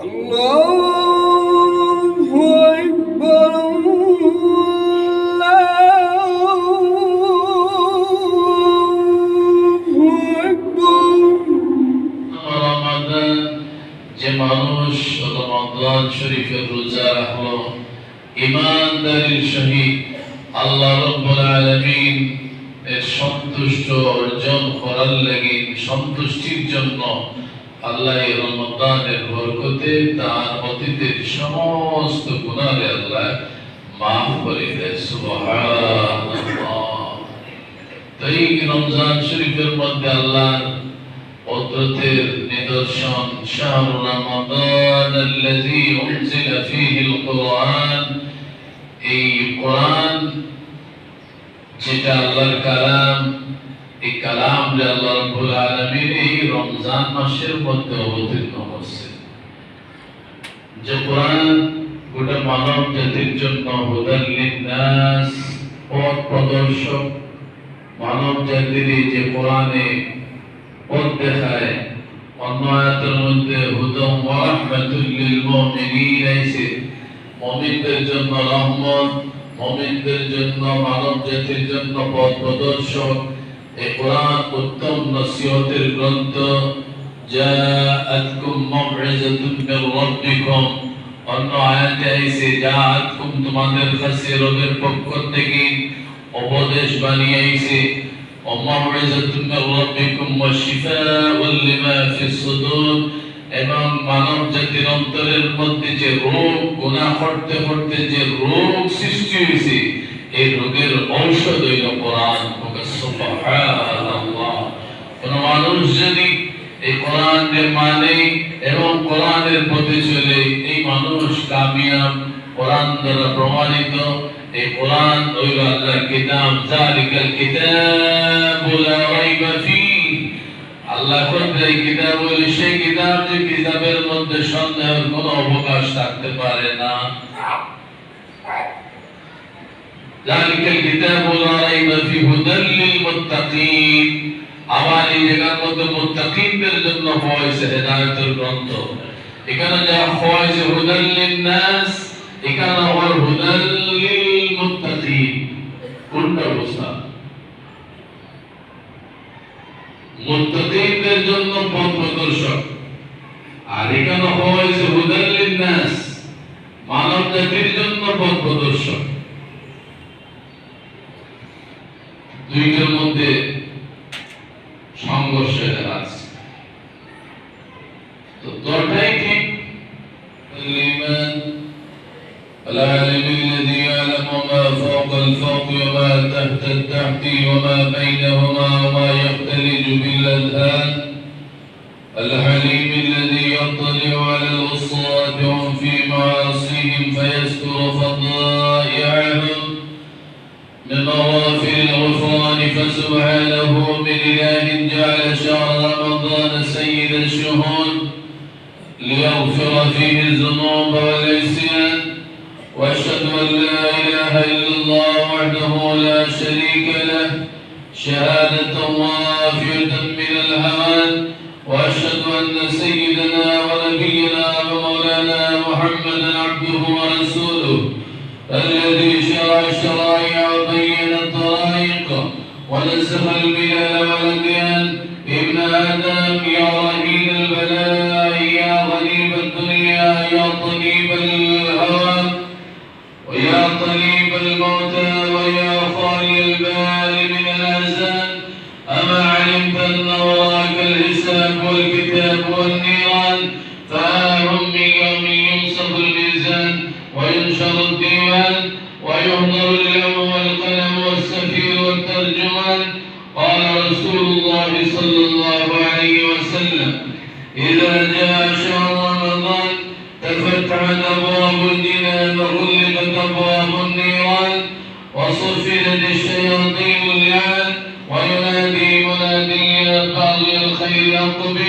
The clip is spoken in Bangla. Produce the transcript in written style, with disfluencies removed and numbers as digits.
আল্লাহু আকবার আল্লাহু আকবার। রমাদান যে মানুষ রমাদান শরীফের রোজা রাখলো ঈমানদারির সহিত আল্লাহ রাব্বুল আলামিন এর সন্তুষ্ট অর্জন করার লাগি সন্তুষ্টির জন্য আল্লাহ এই রমাদানের বরকতে তার অতীতের সমস্ত গুনাহ আল্লাহ মাফ করে দেয়। সুবহানাল্লাহ। তাই রমজান শরীফের মধ্যে আল্লাহর কুদরতের নিদর্শন শাহরু রমাদান আল্লাযী উনজিলা ফীহিল কুরআন, এই কোরআন যেটা আল্লাহর কালাম, এই কালাম যে আল্লাহ রাব্বুল আলামিন এই রমজান মাসের মধ্যে অবতীর্ণ হচ্ছে, যে কোরআন গোটা মানব জাতির জন্য হুদাল লিন্নাস, পথ প্রদর্শক, মানব জাতির যে কোরআনে পথ দেখায়। অন্য আয়াতের মধ্যে হুদাম ওয়া রাহমাতুল লিল মুমিনিন আছে, মুমিনদের জন্য রহমত, মুমিনদের জন্য মানব জাতির জন্য পথ প্রদর্শক। এই কোরআন উত্তম নসিহতের গ্রন্থ। জাআতকুম মাউইযাতুম মির রাব্বিকুম, অন্য আয়াতে আছে জাআতকুম, তোমাদের কাছে রবের পক্ষ থেকে উপদেশ বানিয়ে আইছে। মাউইযাতুম মির রাব্বিকুম ওয়া শিফাউল লিমা ফিস সুদুর, এবং মানব জাতির অন্তরের মধ্যে যে রোগ, গুনাহ করতে করতে যে রোগ সৃষ্টি হয়েছে, এই রোগের ঔষধ হইল কোরআন। সুবহানাল্লাহ। কোন মানুষ যদি এই কোরআনের মানে এবং কোরআনের পথে চলে, এই মানুষ কামিয়াব, কোরআন দ্বারা প্রমাণিত। এই কোরআন হইল আল্লাহর কিতাব। যালিকাল কিতাবু লা রাইবা ফীহ, আল্লাহ এই কিতাব হইল সেই কিতাব যে কিতাবের মধ্যে সন্দেহের কোনো অবকাশ থাকতে পারে না। যালিকাল কিতাবু লা রাইবা ফীহি হুদাল লিল মুত্তাকিন, আবার এই জায়গার মধ্যে মুত্তাকিনদের জন্য হয়েছে হেদায়েতের গ্রন্থ। এখানে যা হয়েছে হুদাল লিন্নাস, এখানে আবার হুদাল লিল মুত্তাকিন। কোনটা অবস্থা? মুত্তাকিনদের জন্য পথ প্রদর্শক, আর এখানে হয়েছে হুদাল লিন্নাস, মানব জাতির জন্য পথ প্রদর্শক। দুইটার মধ্যে সংঘর্ষ আছে, তো দরটাই ঠিক। লিমান العالم الذي يعلم ما فوق الفوق وما تحت التحت وما بينهما وما يختلج بالأذهان، الحليم الذي يطلع على العصاة وهم في معاصيهم فيستر فضائعهم من نوافل الغفران، فسبحانه من إله جعل شهر رمضان سيد الشهور ليغفر فيه الذنوب والعصيان. وأشهد أن لا إله إلا الله وحده لا شريك له شهادة وافية من الهوان. وأشهد أن سيدنا ونبينا ومولانا محمدا عبده ورسوله الذي شرع الشرائع وبين الطرائق ونسخ الملل والأديان. ابن آدم يا رهين البلاء يا غريب الدنيا يا طبيب الهوى ويا طبيب الموتى ويا خالي البال من الأحزان، أما علمت أن وراك الحساب والكتاب والنيران، فهم من يوم ينصب الميزان وينشر الديوان ويهضر اليوم والقلم والسفير والترجمان. قال رسول الله صلى الله عليه وسلم إذا جاء شهر رمضان تفتحت أبواب الجنان وغلقت أبواب النيران وصفدت الشياطين اللعان، وينادي منادي يا باغي الخير أقبل